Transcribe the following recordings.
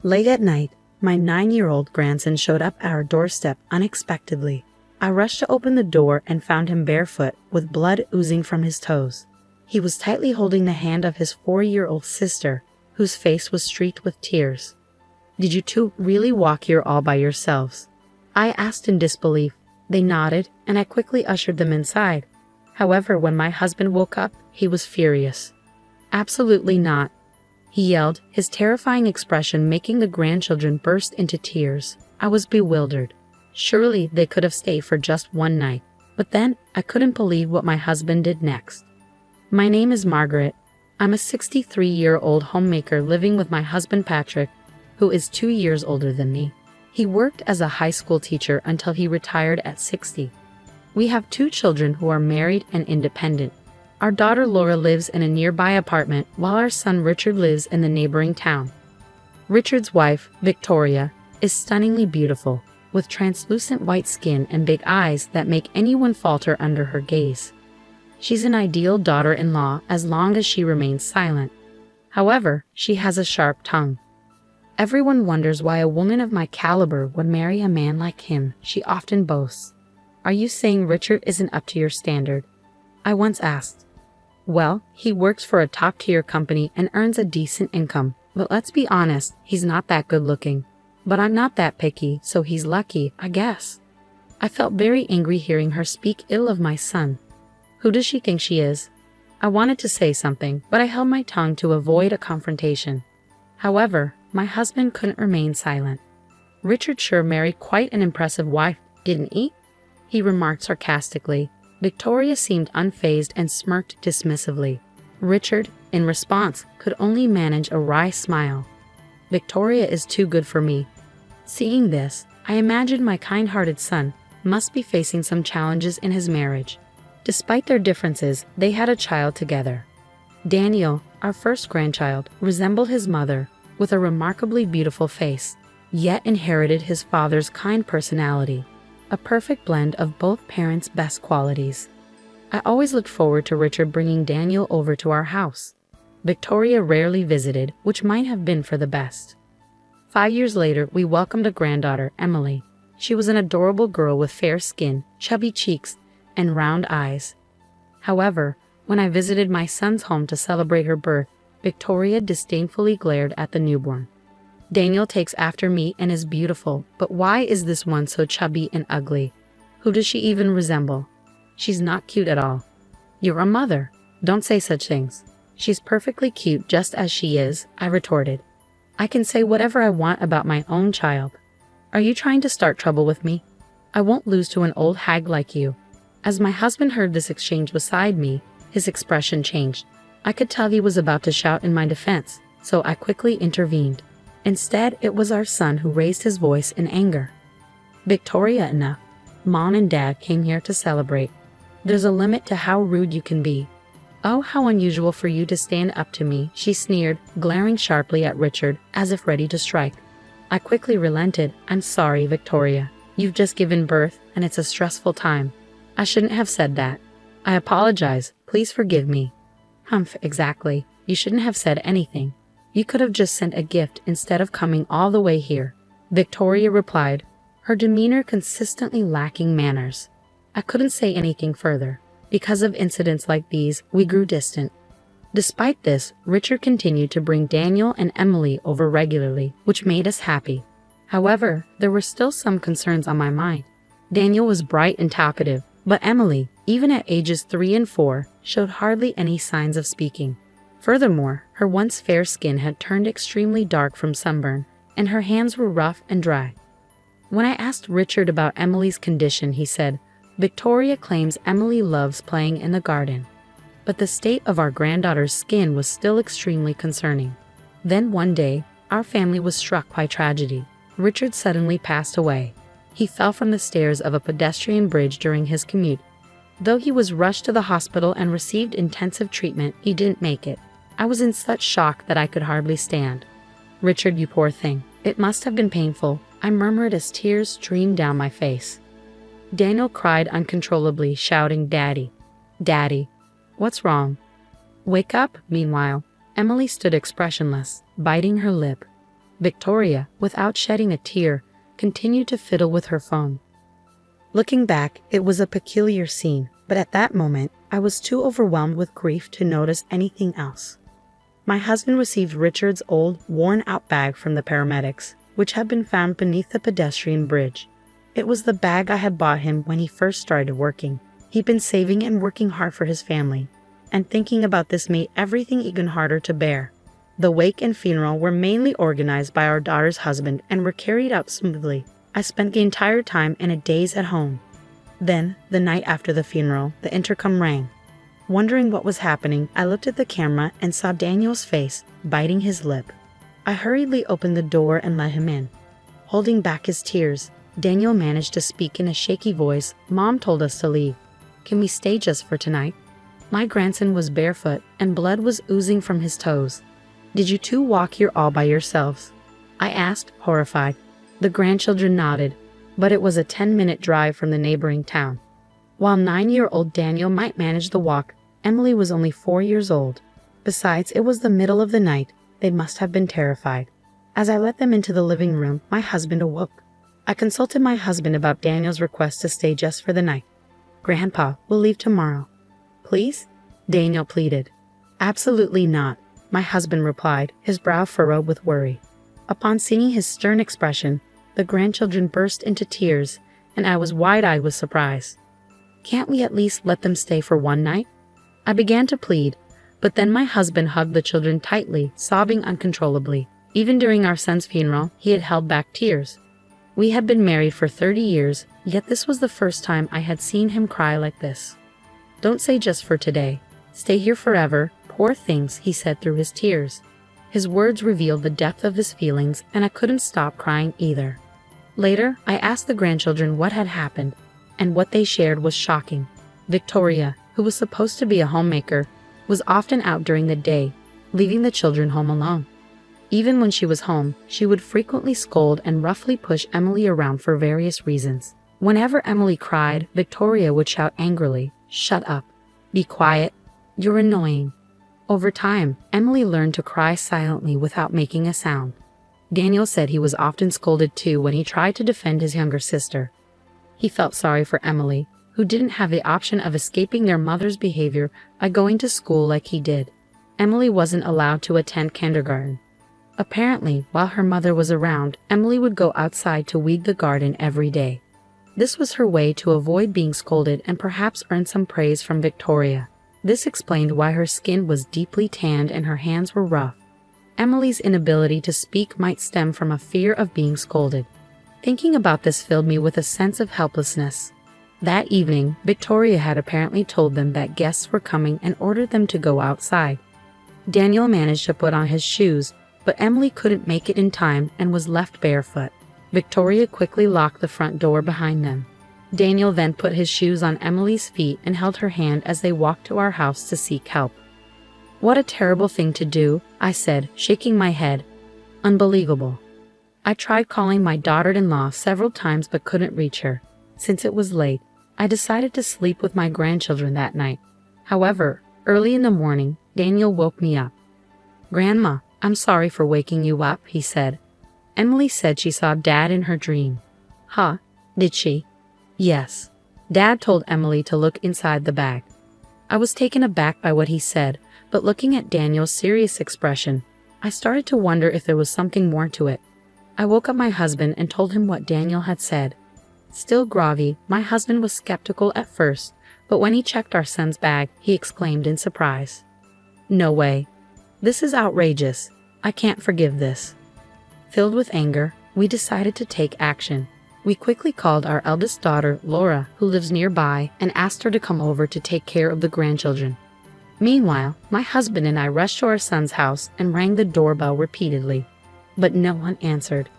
Late at night, my 9-year-old grandson showed up at our doorstep unexpectedly. I rushed to open the door and found him barefoot, with blood oozing from his toes. He was tightly holding the hand of his 4-year-old sister, whose face was streaked with tears. "Did you two really walk here all by yourselves?" I asked in disbelief. They nodded, and I quickly ushered them inside. However, when my husband woke up, he was furious. "Absolutely not," he yelled, his terrifying expression making the grandchildren burst into tears. I was bewildered. Surely they could have stayed for just one night. But then, I couldn't believe what my husband did next. "My name is Margaret. I'm a 63-year-old homemaker living with my husband Patrick, who is 2 years older than me. He worked as a high school teacher until he retired at 60. We have 2 children who are married and independent. Our daughter Laura lives in a nearby apartment, while our son Richard lives in the neighboring town. Richard's wife, Victoria, is stunningly beautiful, with translucent white skin and big eyes that make anyone falter under her gaze. She's an ideal daughter-in-law as long as she remains silent. However, she has a sharp tongue. Everyone wonders why a woman of my caliber would marry a man like him, she often boasts. "Are you saying Richard isn't up to your standard?" I once asked. "Well, he works for a top-tier company and earns a decent income, but let's be honest, he's not that good-looking. But I'm not that picky, so he's lucky, I guess." I felt very angry hearing her speak ill of my son. Who does she think she is? I wanted to say something, but I held my tongue to avoid a confrontation. However, my husband couldn't remain silent. "Richard sure married quite an impressive wife, didn't he?" he remarked sarcastically. Victoria seemed unfazed and smirked dismissively. Richard, in response, could only manage a wry smile. "Victoria is too good for me." Seeing this, I imagined my kind-hearted son must be facing some challenges in his marriage. Despite their differences, they had a child together. Daniel, our first grandchild, resembled his mother, with a remarkably beautiful face, yet inherited his father's kind personality, a perfect blend of both parents' best qualities. I always looked forward to Richard bringing Daniel over to our house. Victoria rarely visited, which might have been for the best. 5 years later, we welcomed a granddaughter, Emily. She was an adorable girl with fair skin, chubby cheeks, and round eyes. However, when I visited my son's home to celebrate her birth, Victoria disdainfully glared at the newborn. "Daniel takes after me and is beautiful, but why is this one so chubby and ugly? Who does she even resemble? She's not cute at all." "You're a mother. Don't say such things. She's perfectly cute just as she is," I retorted. "I can say whatever I want about my own child. Are you trying to start trouble with me? I won't lose to an old hag like you." As my husband heard this exchange beside me, his expression changed. I could tell he was about to shout in my defense, so I quickly intervened. Instead, it was our son who raised his voice in anger. "Victoria, enough. Mom and Dad came here to celebrate. There's a limit to how rude you can be." "Oh, how unusual for you to stand up to me," she sneered, glaring sharply at Richard, as if ready to strike. I quickly relented. "I'm sorry, Victoria. You've just given birth, and it's a stressful time. I shouldn't have said that. I apologize. Please forgive me." "Humph, exactly. You shouldn't have said anything. You could have just sent a gift instead of coming all the way here," Victoria replied, her demeanor consistently lacking manners. I couldn't say anything further. Because of incidents like these, we grew distant. Despite this, Richard continued to bring Daniel and Emily over regularly, which made us happy. However, there were still some concerns on my mind. Daniel was bright and talkative, but Emily, even at ages 3 and 4, showed hardly any signs of speaking. Furthermore, her once fair skin had turned extremely dark from sunburn, and her hands were rough and dry. When I asked Richard about Emily's condition, he said, "Victoria claims Emily loves playing in the garden." But the state of our granddaughter's skin was still extremely concerning. Then one day, our family was struck by tragedy. Richard suddenly passed away. He fell from the stairs of a pedestrian bridge during his commute. Though he was rushed to the hospital and received intensive treatment, he didn't make it. I was in such shock that I could hardly stand. "Richard, you poor thing. It must have been painful," I murmured as tears streamed down my face. Daniel cried uncontrollably, shouting, "Daddy! Daddy! What's wrong?" "Wake up!" Meanwhile, Emily stood expressionless, biting her lip. Victoria, without shedding a tear, continued to fiddle with her phone. Looking back, it was a peculiar scene, but at that moment, I was too overwhelmed with grief to notice anything else. My husband received Richard's old, worn-out bag from the paramedics, which had been found beneath the pedestrian bridge. It was the bag I had bought him when he first started working. He'd been saving and working hard for his family, and thinking about this made everything even harder to bear. The wake and funeral were mainly organized by our daughter's husband and were carried out smoothly. I spent the entire time in a daze at home. Then, the night after the funeral, the intercom rang. Wondering what was happening, I looked at the camera and saw Daniel's face, biting his lip. I hurriedly opened the door and let him in. Holding back his tears, Daniel managed to speak in a shaky voice. "Mom told us to leave. Can we stay just for tonight?" My grandson was barefoot and blood was oozing from his toes. "Did you two walk here all by yourselves?" I asked, horrified. The grandchildren nodded, but it was a 10-minute drive from the neighboring town. While 9-year-old Daniel might manage the walk, Emily was only 4 years old. Besides, it was the middle of the night. They must have been terrified. As I let them into the living room, my husband awoke. I consulted my husband about Daniel's request to stay just for the night. "Grandpa, we'll leave tomorrow." "Please?" Daniel pleaded. "Absolutely not," my husband replied, his brow furrowed with worry. Upon seeing his stern expression, the grandchildren burst into tears, and I was wide-eyed with surprise. "Can't we at least let them stay for one night?" I began to plead, but then my husband hugged the children tightly, sobbing uncontrollably. Even during our son's funeral, he had held back tears. We had been married for 30 years, yet this was the first time I had seen him cry like this. "Don't say just for today. Stay here forever, poor things," he said through his tears. His words revealed the depth of his feelings, and I couldn't stop crying either. Later, I asked the grandchildren what had happened, and what they shared was shocking. Victoria, who was supposed to be a homemaker, was often out during the day, leaving the children home alone. Even when she was home, she would frequently scold and roughly push Emily around for various reasons. Whenever Emily cried, Victoria would shout angrily, "Shut up. Be quiet. You're annoying." Over time, Emily learned to cry silently without making a sound. Daniel said he was often scolded too when he tried to defend his younger sister. He felt sorry for Emily, who didn't have the option of escaping their mother's behavior by going to school like he did. Emily wasn't allowed to attend kindergarten. Apparently, while her mother was around, Emily would go outside to weed the garden every day. This was her way to avoid being scolded and perhaps earn some praise from Victoria. This explained why her skin was deeply tanned and her hands were rough. Emily's inability to speak might stem from a fear of being scolded. Thinking about this filled me with a sense of helplessness. That evening, Victoria had apparently told them that guests were coming and ordered them to go outside. Daniel managed to put on his shoes, but Emily couldn't make it in time and was left barefoot. Victoria quickly locked the front door behind them. Daniel then put his shoes on Emily's feet and held her hand as they walked to our house to seek help. "What a terrible thing to do," I said, shaking my head. "Unbelievable." I tried calling my daughter-in-law several times but couldn't reach her. Since it was late, I decided to sleep with my grandchildren that night. However, early in the morning, Daniel woke me up. "Grandma, I'm sorry for waking you up," he said. "Emily said she saw Dad in her dream." "Huh? Did she?" "Yes." Dad told Emily to look inside the bag. I was taken aback by what he said, but looking at Daniel's serious expression, I started to wonder if there was something more to it. I woke up my husband and told him what Daniel had said. Still groggy, my husband was skeptical at first, but when he checked our son's bag, he exclaimed in surprise, "No way. This is outrageous. I can't forgive this." Filled with anger, we decided to take action. We quickly called our eldest daughter, Laura, who lives nearby, and asked her to come over to take care of the grandchildren. Meanwhile, my husband and I rushed to our son's house and rang the doorbell repeatedly, but no one answered.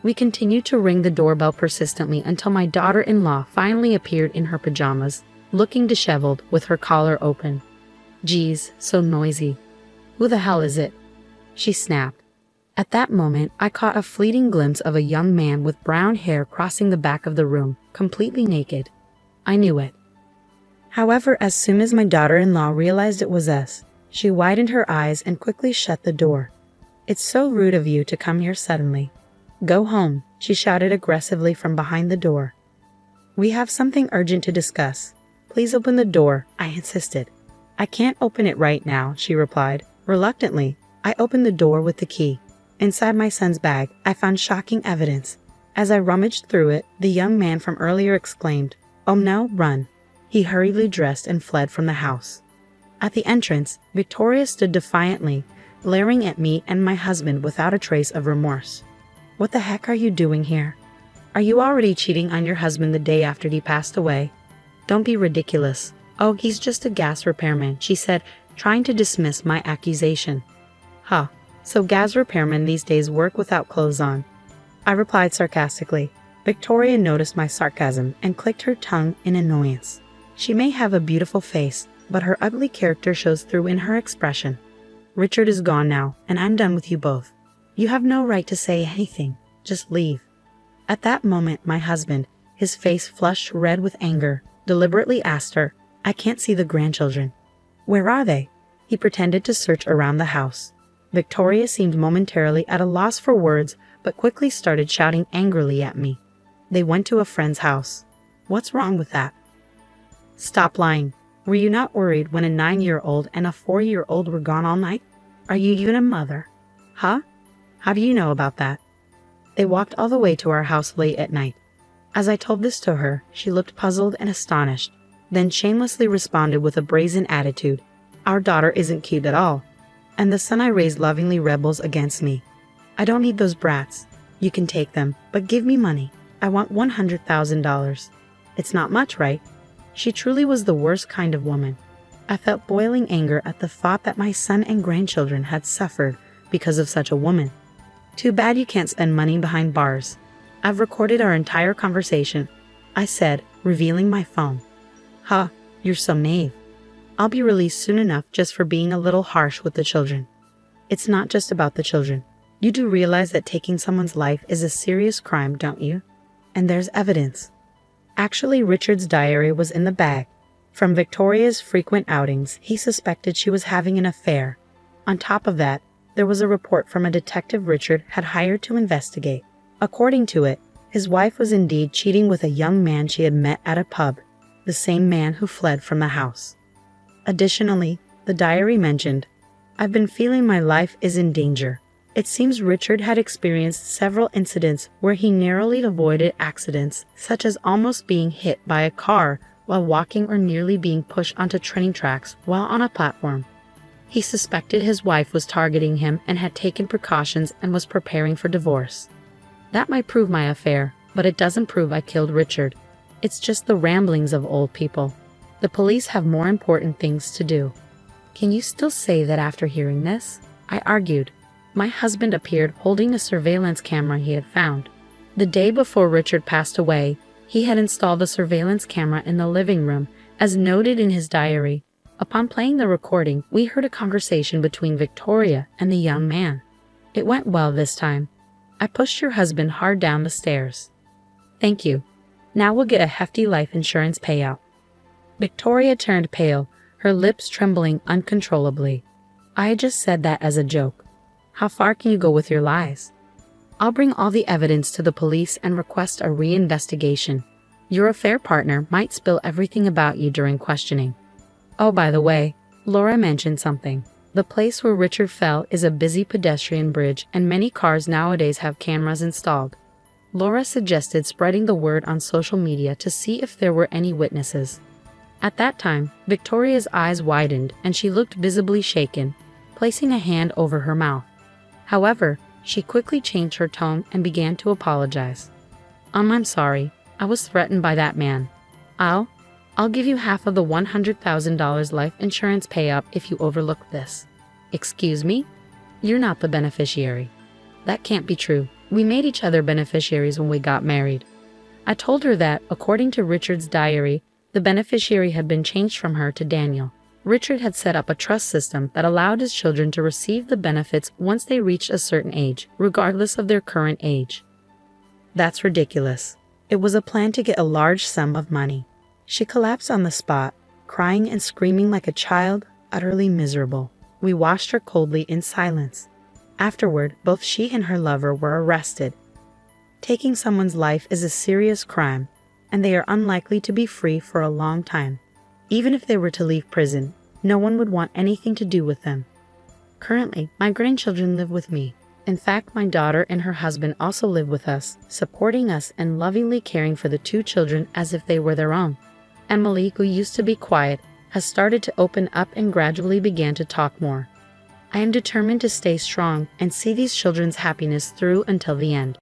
We continued to ring the doorbell persistently until my daughter-in-law finally appeared in her pajamas, looking disheveled with her collar open. "Geez, so noisy. Who the hell is it?" she snapped. At that moment, I caught a fleeting glimpse of a young man with brown hair crossing the back of the room, completely naked. I knew it. However, as soon as my daughter-in-law realized it was us, she widened her eyes and quickly shut the door. It's so rude of you to come here suddenly. Go home, she shouted aggressively from behind the door. We have something urgent to discuss. Please open the door, I insisted. I can't open it right now, she replied. Reluctantly, I opened the door with the key. Inside my son's bag, I found shocking evidence. As I rummaged through it, the young man from earlier exclaimed, "Oh no, run." He hurriedly dressed and fled from the house. At the entrance, Victoria stood defiantly, glaring at me and my husband without a trace of remorse. What the heck are you doing here? Are you already cheating on your husband the day after he passed away? Don't be ridiculous. Oh, he's just a gas repairman, she said, trying to dismiss my accusation. Huh, so gas repairmen these days work without clothes on? I replied sarcastically. Victoria noticed my sarcasm and clicked her tongue in annoyance. She may have a beautiful face, but her ugly character shows through in her expression. Richard is gone now, and I'm done with you both. You have no right to say anything. Just leave. At that moment, my husband, his face flushed red with anger, deliberately asked her, I can't see the grandchildren. Where are they? He pretended to search around the house. Victoria seemed momentarily at a loss for words, but quickly started shouting angrily at me. They went to a friend's house. What's wrong with that? Stop lying. Were you not worried when a 9-year-old and a 4-year-old were gone all night? Are you even a mother? Huh? How do you know about that? They walked all the way to our house late at night. As I told this to her, she looked puzzled and astonished, then shamelessly responded with a brazen attitude. Our daughter isn't cute at all, and the son I raised lovingly rebels against me. I don't need those brats. You can take them, but give me money. I want $100,000. It's not much, right? She truly was the worst kind of woman. I felt boiling anger at the thought that my son and grandchildren had suffered because of such a woman. Too bad you can't spend money behind bars. I've recorded our entire conversation, I said, revealing my phone. Huh, you're so naive. I'll be released soon enough just for being a little harsh with the children. It's not just about the children. You do realize that taking someone's life is a serious crime, don't you? And there's evidence. Actually, Richard's diary was in the bag. From Victoria's frequent outings, he suspected she was having an affair. On top of that, there was a report from a detective Richard had hired to investigate. According to it, his wife was indeed cheating with a young man she had met at a pub, the same man who fled from the house. Additionally, the diary mentioned, I've been feeling my life is in danger. It seems Richard had experienced several incidents where he narrowly avoided accidents, such as almost being hit by a car while walking or nearly being pushed onto train tracks while on a platform. He suspected his wife was targeting him and had taken precautions and was preparing for divorce. That might prove my affair, but it doesn't prove I killed Richard. It's just the ramblings of old people. The police have more important things to do. Can you still say that after hearing this? I argued. My husband appeared holding a surveillance camera he had found. The day before Richard passed away, he had installed a surveillance camera in the living room, as noted in his diary. Upon playing the recording, we heard a conversation between Victoria and the young man. It went well this time. I pushed your husband hard down the stairs. Thank you. Now we'll get a hefty life insurance payout. Victoria turned pale, her lips trembling uncontrollably. I had just said that as a joke. How far can you go with your lies? I'll bring all the evidence to the police and request a reinvestigation. Your affair partner might spill everything about you during questioning. Oh, by the way, Laura mentioned something. The place where Richard fell is a busy pedestrian bridge, and many cars nowadays have cameras installed. Laura suggested spreading the word on social media to see if there were any witnesses. At that time, Victoria's eyes widened and she looked visibly shaken, placing a hand over her mouth. However, she quickly changed her tone and began to apologize. I'm sorry. I was threatened by that man. I'll give you half of the $100,000 life insurance payout if you overlook this. Excuse me? You're not the beneficiary. That can't be true. We made each other beneficiaries when we got married. I told her that, according to Richard's diary, the beneficiary had been changed from her to Daniel. Richard had set up a trust system that allowed his children to receive the benefits once they reached a certain age, regardless of their current age. That's ridiculous. It was a plan to get a large sum of money. She collapsed on the spot, crying and screaming like a child, utterly miserable. We watched her coldly in silence. Afterward, both she and her lover were arrested. Taking someone's life is a serious crime, and they are unlikely to be free for a long time. Even if they were to leave prison, no one would want anything to do with them. Currently, my grandchildren live with me. In fact, my daughter and her husband also live with us, supporting us and lovingly caring for the two children as if they were their own. Emily, who used to be quiet, has started to open up and gradually began to talk more. I am determined to stay strong and see these children's happiness through until the end.